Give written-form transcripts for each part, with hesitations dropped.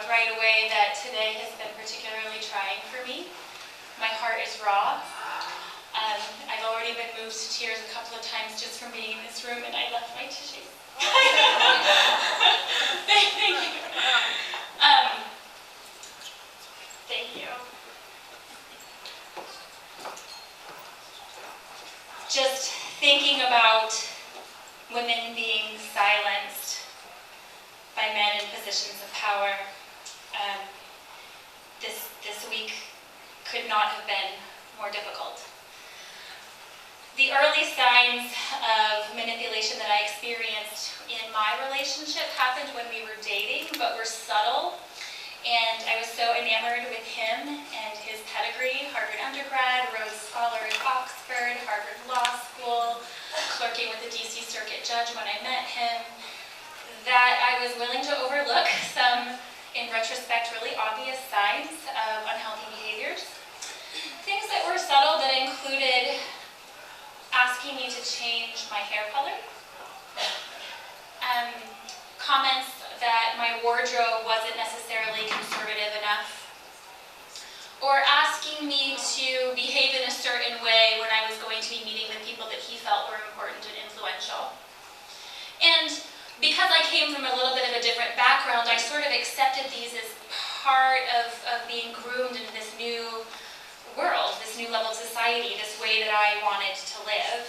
right away that today has been particularly trying for me. My heart is raw. I've already been moved to tears a couple of times just from being in this room, and I left my tissues. Thank you. Thank you. Just thinking about women being silenced by men in positions of power, this week could not have been more difficult. The early signs of manipulation that I experienced in my relationship happened when we were dating, but were subtle. And I was so enamored with him and his pedigree: Harvard undergrad, Rhodes Scholar at Oxford, Harvard Law School, clerking with a DC Circuit judge when I met him, that I was willing to overlook some, in retrospect, really obvious signs of unhealthy behaviors. Things that were subtle that included asking me to change my hair color, comments that my wardrobe wasn't necessarily conservative enough, or asking me to behave in a certain way when I was going to be meeting the people that he felt were important and influential. And because I came from a little bit of a different background, I sort of accepted these as part of being groomed into this new world, this new level of society, this way that I wanted to live.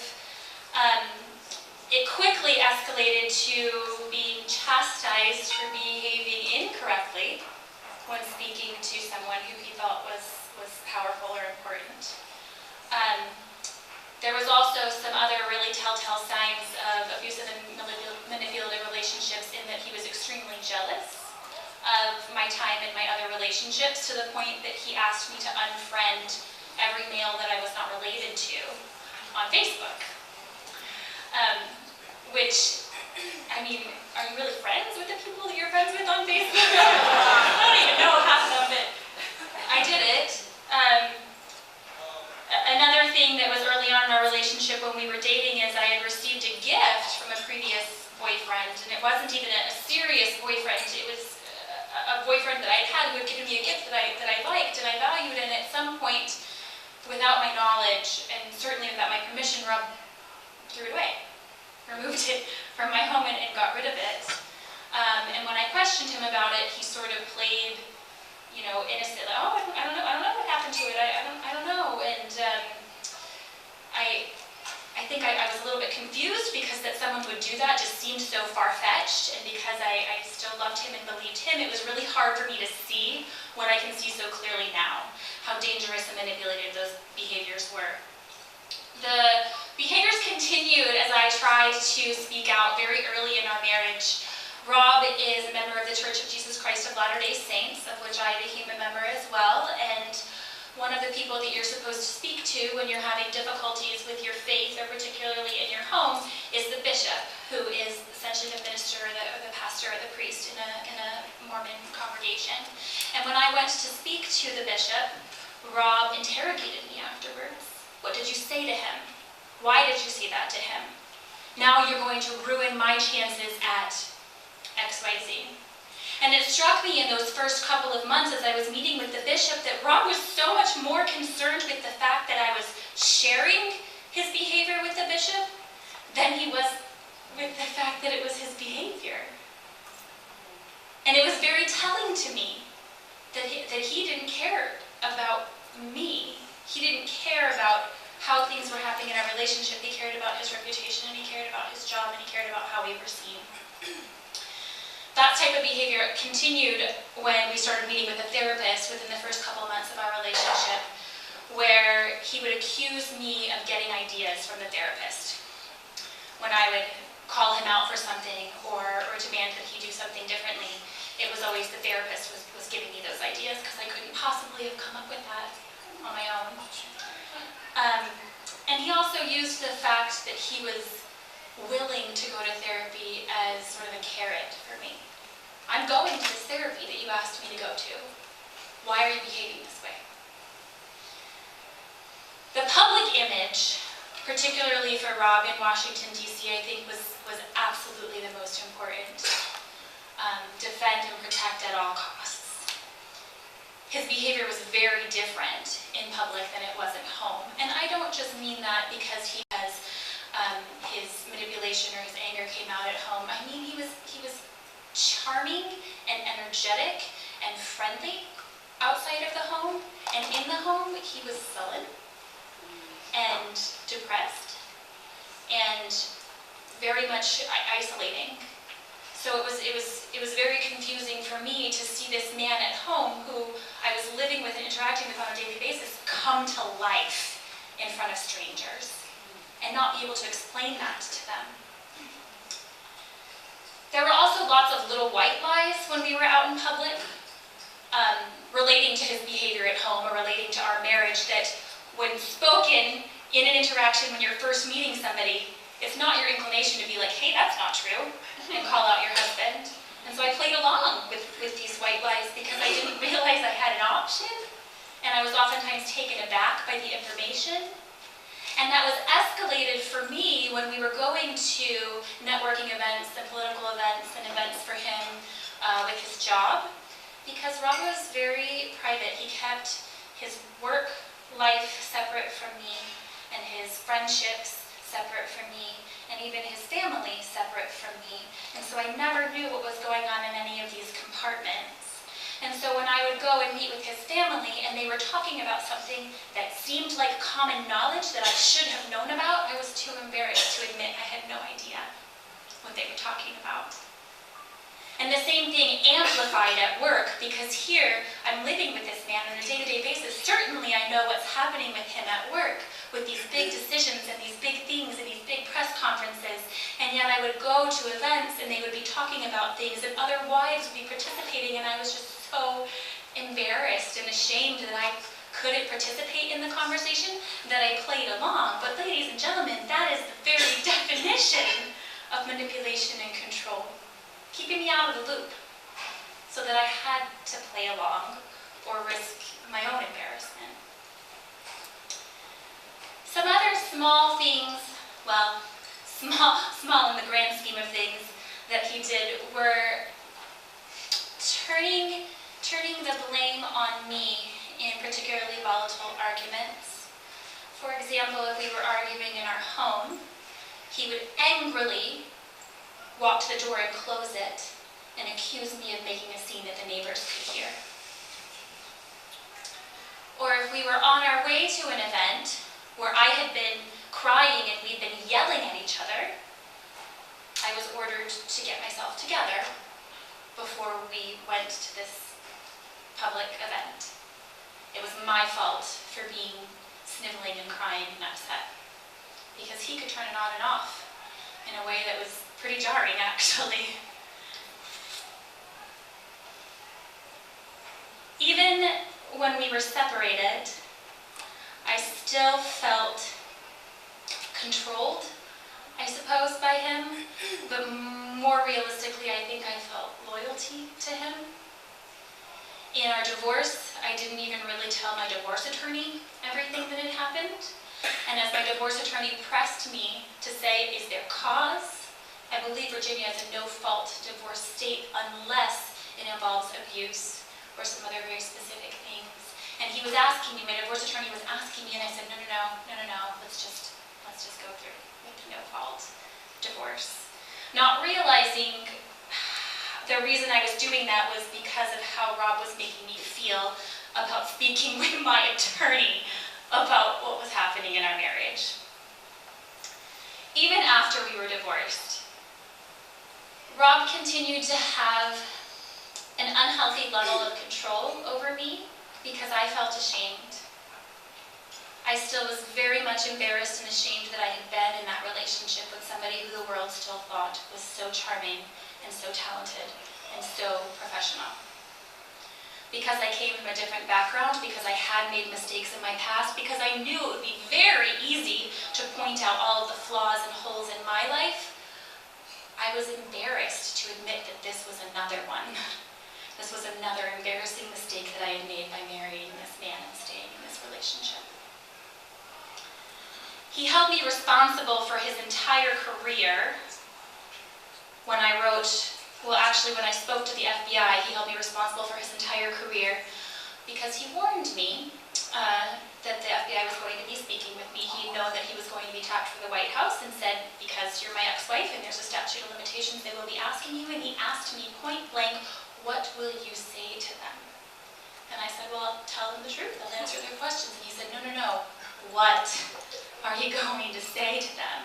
It quickly escalated to being chastised for behaving incorrectly when speaking to someone who he thought was powerful or important. There was also some other really telltale signs of abusive and manipulative relationships, in that he was extremely jealous of my time in my other relationships, to the point that he asked me to unfriend every male that I was not related to on Facebook. Which, I mean, are you really friends with the people that you're friends with on Facebook? I don't even know half of them, but I did it. Another thing that was early on in our relationship when we were dating is I had received a gift from a previous boyfriend, and it wasn't even a serious boyfriend. It was a boyfriend that I had who had given me a gift that I liked and I valued, and at some point, without my knowledge, and certainly without my permission, Rob threw it away, removed it from my home and got rid of it. And when I questioned him about it, he sort of played, innocent, like, oh, I don't know what happened to it, I don't know. And I think I was a little bit confused, because that someone would do that just seemed so far-fetched, and because I still loved him and believed him, it was really hard for me to see what I can see so clearly now, how dangerous and manipulative those behaviors were. The behaviors continued as I tried to speak out very early in our marriage. Rob is a member of the Church of Jesus Christ of Latter-day Saints, of which I became a member as well, and one of the people that you're supposed to speak to when you're having difficulties with your faith, or particularly in your home, is the bishop, who is essentially the minister, or the pastor, or the priest in a Mormon congregation. And when I went to speak to the bishop, Rob interrogated me afterwards. What did you say to him? Why did you say that to him? Now you're going to ruin my chances at XYZ. And it struck me in those first couple of months as I was meeting with the bishop that Rob was so much more concerned with the fact that I was sharing his behavior with the bishop than he was with the fact that it was his behavior. And it was very telling to me that he didn't care about me. He didn't care about how things were happening in our relationship. He cared about his reputation, and he cared about his job, and he cared about how we were seen. That type of behavior continued when we started meeting with a therapist within the first couple of months of our relationship, where he would accuse me of getting ideas from the therapist. When I would call him out for something or demand that he do something differently, it was always the therapist was giving me those ideas, because I couldn't possibly have come up with that on my own. And he also used the fact that he was willing to go to therapy as sort of a carrot for me. I'm going to this therapy that you asked me to go to. Why are you behaving this way? The public image, particularly for Rob in Washington, D.C., I think was absolutely the most important. Defend and protect at all costs. his behavior was very different in public than it was at home. And I don't just mean that because his manipulation or his anger came out at home. I mean, he was charming and energetic and friendly outside of the home, and in the home he was sullen and depressed and very much isolating. So it was very confusing for me to see this man at home who I was living with and interacting with on a daily basis come to life in front of strangers and not be able to explain that to them. There were also lots of little white lies when we were out in public, relating to his behavior at home or relating to our marriage, that when spoken in an interaction when you're first meeting somebody, it's not your inclination to be like, hey, that's not true, and call out your husband. And so I played along with these white lies because I didn't realize I had an option, and I was oftentimes taken aback by the information. And that was escalated for me when we were going to networking events and political events and events for him with his job, because Rob was very private. He kept his work life separate from me and his friendships separate from me and even his family separate from me. And so I never knew what was going on in any of these compartments. And so when I would go and meet with his family and they were talking about something that seemed like common knowledge that I should have known about, I was too embarrassed to admit I had no idea what they were talking about. And the same thing amplified at work, because here I'm living with this man on a day-to-day basis. Certainly I know what's happening with him at work, with these big decisions and these big things and these big press conferences, and yet I would go to events and they would be talking about things and other wives would be participating, and I was just so embarrassed and ashamed that I couldn't participate in the conversation, that I played along. But ladies and gentlemen, that is the very definition of manipulation and control. Keeping me out of the loop so that I had to play along or risk my own embarrassment. Some other small things, well, small in the grand scheme of things, that he did were turning the blame on me in particularly volatile arguments. For example, if we were arguing in our home, he would angrily walk to the door and close it and accuse me of making a scene that the neighbors could hear. Or if we were on our way to an event where I had been crying and we'd been yelling at each other, I was ordered to get myself together before we went to this public event. It was my fault for being sniveling and crying and upset, because he could turn it on and off in a way that was pretty jarring, actually. Even when we were separated, I still felt controlled, I suppose, by him, but more realistically, I think I felt loyalty to him. In our divorce, I didn't even really tell my divorce attorney everything that had happened. And as my divorce attorney pressed me to say, is there cause? I believe Virginia is a no-fault divorce state unless it involves abuse or some other very specific things. And he was asking me, my divorce attorney was asking me, and I said, no, let's just go through with the no-fault divorce. Not realizing the reason I was doing that was because of how Rob was making me feel about speaking with my attorney about what was happening in our marriage. Even after we were divorced, Rob continued to have an unhealthy level of control over me because I felt ashamed. I still was very much embarrassed and ashamed that I had been in that relationship with somebody who the world still thought was so charming and so talented and so professional. Because I came from a different background, because I had made mistakes in my past, because I knew it would be very easy to point out all of the flaws and holes in my life, I was embarrassed to admit that this was another one. This was another embarrassing mistake that I had made by marrying this man and staying in this relationship. He held me responsible for his entire career. When I spoke to the FBI, he held me responsible for his entire career because he warned me that the FBI was going to be speaking with me. He'd known that he was going to be tapped for the White House and said, because you're my ex-wife and there's a statute of limitations, they will be asking you. And he asked me point blank, what will you say to them? And I said, well, I'll tell them the truth. I'll answer their questions. And he said, no, no, no. What are you going to say to them?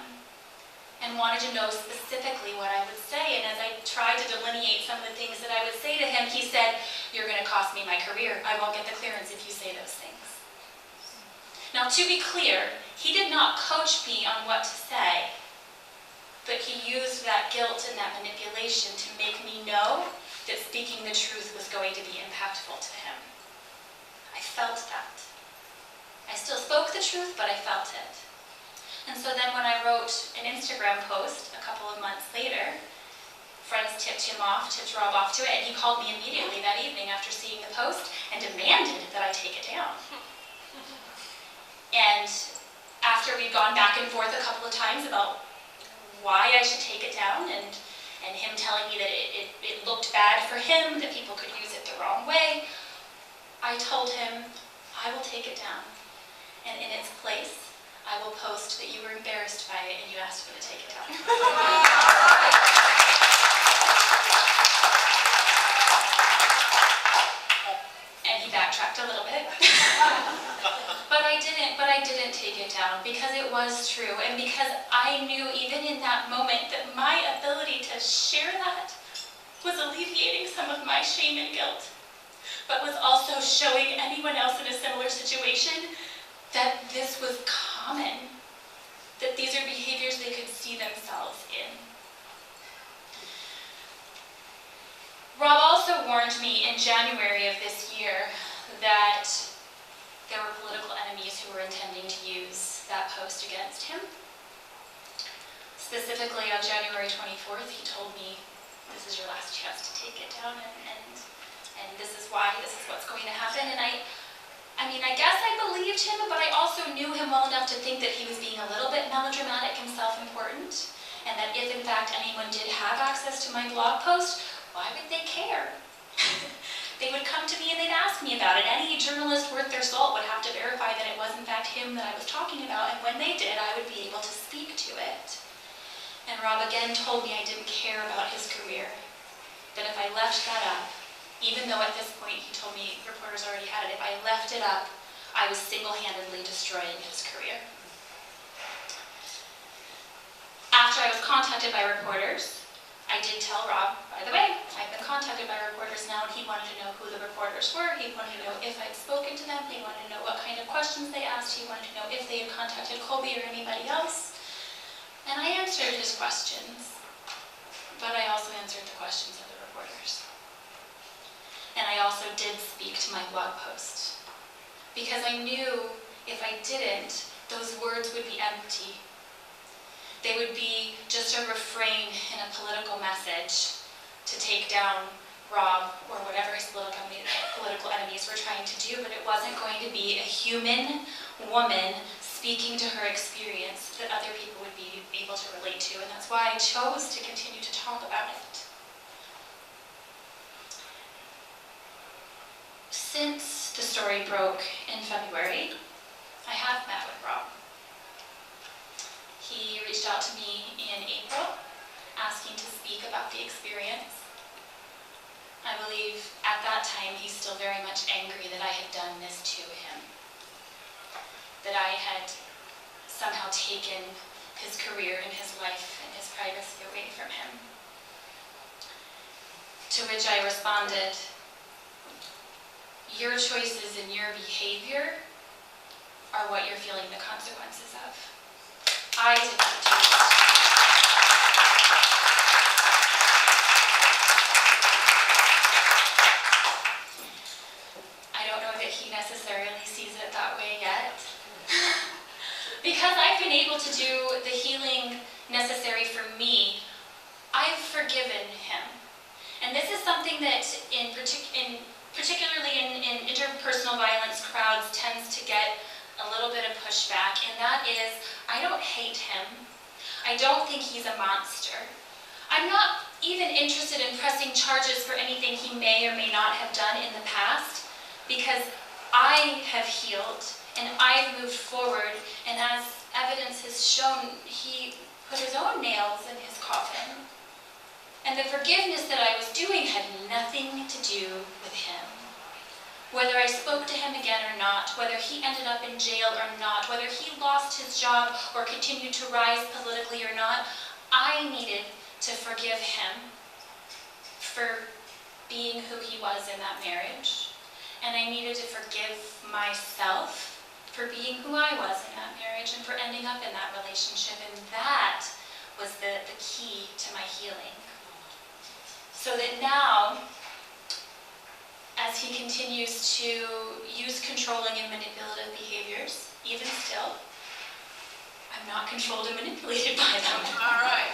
And wanted to know specifically what I would say. And as I tried to delineate some of the things that I would say to him, he said, you're going to cost me my career. I won't get the clearance if you say those things. Now, to be clear, he did not coach me on what to say, but he used that guilt and that manipulation to make me know that speaking the truth was going to be impactful to him. I felt that. I still spoke the truth, but I felt it. And so then when I wrote an Instagram post a couple of months later, friends tipped Rob off to it, and he called me immediately that evening after seeing the post and demanded that I take it down. And after we'd gone back and forth a couple of times about why I should take it down, and him telling me that it looked bad for him, that people could use it the wrong way, I told him, I will take it down. And in its place, I will post that you were embarrassed by it and you asked me to take it down. And he backtracked a little bit. But I didn't take it down because it was true, and because I knew even in that moment that my ability to share that was alleviating some of my shame and guilt, but was also showing anyone else in a similar situation that this was common, that these are behaviors they could see themselves in. Rob also warned me in January of this year that there were political enemies who were intending to use that post against him. Specifically on January 24th, he told me, this is your last chance to take it down, and this is why, this is what's going to happen. And I mean, I guess I believed him, but I also knew him well enough to think that he was being a little bit melodramatic and self-important, and that if in fact anyone did have access to my blog post, why would they care? They would come to me and they'd ask me about it. Any journalist worth their salt would have to verify that it was in fact him that I was talking about, and when they did, I would be able to speak to it. And Rob again told me I didn't care about his career, that if I left that up, even though at this point he told me reporters already had it, if I left it up, I was single-handedly destroying his career. After I was contacted by reporters, I did tell Rob, by the way, I've been contacted by reporters now, and he wanted to know who the reporters were. He wanted to know if I'd spoken to them. He wanted to know what kind of questions they asked. He wanted to know if they had contacted Colby or anybody else. And I answered his questions, but I also answered the questions of the reporters. And I also did speak to my blog post, because I knew if I didn't, those words would be empty. They would be just a refrain in a political message to take down Rob or whatever his political enemies were trying to do, but it wasn't going to be a human woman speaking to her experience that other people would be able to relate to, and that's why I chose to continue to talk about it. Since the story broke in February, I have met with Rob. He reached out to me in April, asking to speak about the experience. I believe at that time he's still very much angry that I had done this to him. That I had somehow taken his career and his life and his privacy away from him. To which I responded, your choices and your behavior are what you're feeling the consequences of. I did not choose it. I don't know that he necessarily sees it that way yet. Because I've been able to do the healing necessary for me, I've forgiven him. And this is something that particularly in interpersonal violence crowds tends to get a little bit of pushback, and that is, I don't hate him. I don't think he's a monster. I'm not even interested in pressing charges for anything he may or may not have done in the past, because I have healed and I've moved forward, and as evidence has shown, he put his own nails in his coffin. And the forgiveness that I was doing had nothing to do with him. Whether I spoke to him again or not, whether he ended up in jail or not, whether he lost his job or continued to rise politically or not, I needed to forgive him for being who he was in that marriage. And I needed to forgive myself for being who I was in that marriage and for ending up in that relationship. And that was the key to my healing. So that now, as he continues to use controlling and manipulative behaviors, even still, I'm not controlled and manipulated by them. All right.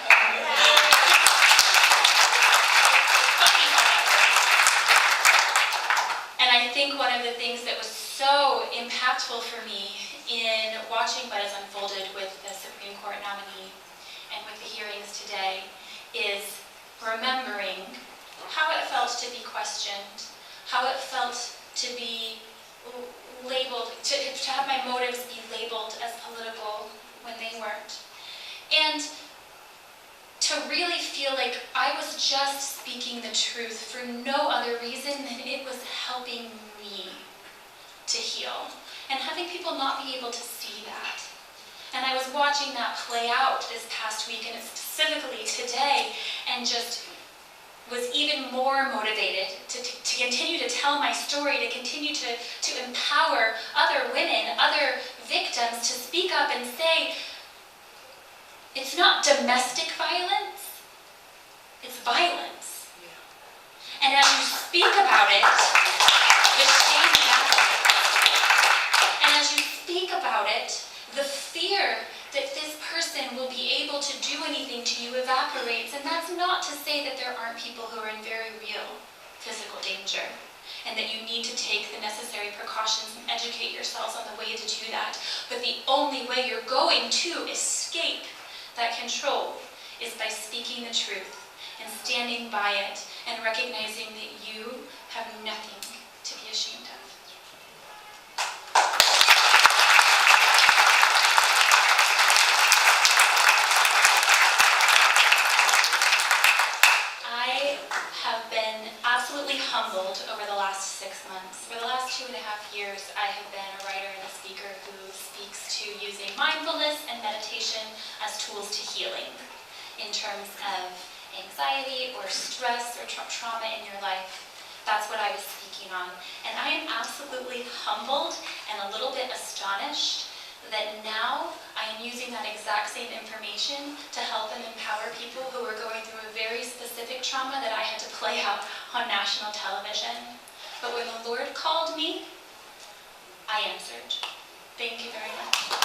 And I think one of the things that was so impactful for me in watching what has unfolded with the Supreme Court nominee and with the hearings today is remembering how it felt to be questioned, how it felt to be labeled, to have my motives be labeled as political when they weren't. And to really feel like I was just speaking the truth for no other reason than it was helping me to heal. And having people not be able to see that. And I was watching that play out this past week, and specifically today, and just was even more motivated to continue to tell my story, to continue to empower other women, other victims to speak up and say, it's not domestic violence, it's violence. Yeah. And as you speak about it, the shame happens. And as you speak about it, the fear that this person will be able to do anything to you evaporates. And that's not to say that there aren't people who are in very real physical danger and that you need to take the necessary precautions and educate yourselves on the way to do that. But the only way you're going to escape that control is by speaking the truth and standing by it and recognizing that you have nothing to be ashamed of. I have been absolutely humbled over the last 6 months. For the last 2.5 years, I have been a writer and a speaker who speaks to using mindfulness and meditation as tools to healing in terms of anxiety or stress or trauma in your life. That's what I was speaking on. And I am absolutely humbled and a little bit astonished that now I am using that exact same information to help and empower people who are going through a very specific trauma that I had to play out on national television. But when the Lord called me, I answered. Thank you very much.